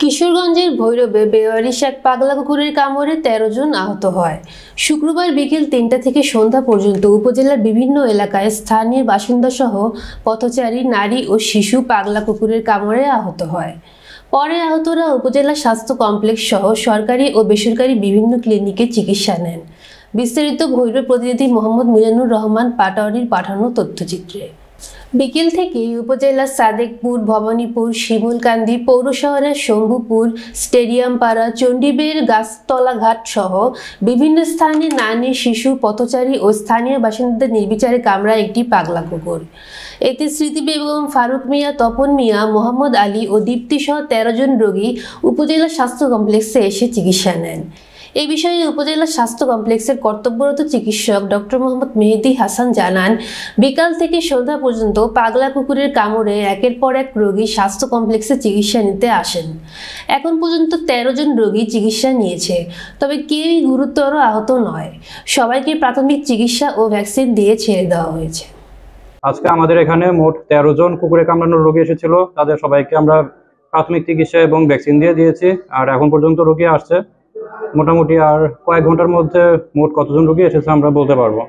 কিশোরগঞ্জের ভৈরবে বেওয়ারিশ এক পাগলা কুকুরের কামড়ে ১৩ জন আহত হয়। শুক্রবার বিকেল ৩টা থেকে সন্ধ্যা পর্যন্ত উপজেলার বিভিন্ন এলাকায় স্থানীয় বাসিন্দা সহ পথচারী, নারী ও শিশু পাগলা কুকুরের কামড়ে আহত হয়। পরে আহতরা উপজেলা স্বাস্থ্য কমপ্লেক্স সহ সরকারি ও বেসরকারি বিভিন্ন ক্লিনিকে চিকিৎসা নেন। বিস্তারিত ভৈরব প্রতিনিধি মোহাম্মদ মিজানুর রহমান পাটোয়ারীর পাঠানো তথ্যচিত্রে। বিকেল থেকেই উপজেলার সাদেকপুর, ভবানীপুর, শিমুলকান্দি, পৌর শহরের শম্ভুপুর, স্টেডিয়ামপাড়া, চণ্ডীবের গাছতলাঘাট সহ বিভিন্ন স্থানে নারী, শিশু, পথচারী ও স্থানীয় বাসিন্দাদের নির্বিচারে কামড়ায় একটি পাগলা কুকুর। এতে স্মৃতি বেগম, ফারুক মিয়া, তপন মিয়া, মোহাম্মদ আলী ও দীপ্তি সহ ১৩ জন রোগী উপজেলা স্বাস্থ্য কমপ্লেক্সে এসে চিকিৎসা নেন। এই বিষয়ে উপজেলা স্বাস্থ্য কমপ্লেক্সের কর্তব্যরত চিকিৎসক ডক্টর মোহাম্মদ মেহেদী হাসান জানান, বিকাল থেকে সন্ধ্যা পর্যন্ত পাগলা কুকুরের কামড়ে একের পর এক রোগী স্বাস্থ্য কমপ্লেক্সে চিকিৎসা নিতে আসেন। এখন পর্যন্ত ১৩ জন রোগী চিকিৎসা নিয়েছে, তবে কেউই গুরুতর আহত নয়। সবাইকে প্রাথমিক চিকিৎসা ও ভ্যাকসিন দিয়ে ছেড়ে দেওয়া হয়েছে। আজকে আমাদের এখানে মোট ১৩ জন কুকুরে কামড়ানোর রোগী এসেছিল। তাদের সবাইকে আমরা প্রাথমিক চিকিৎসা এবং ভ্যাকসিন দিয়ে দিয়েছি। আর এখন পর্যন্ত রোগী আসছে। মোটামুটি আর কয়েক ঘন্টার মধ্যে মোট কতজন রোগী এসেছে আমরা বলতে পারবো।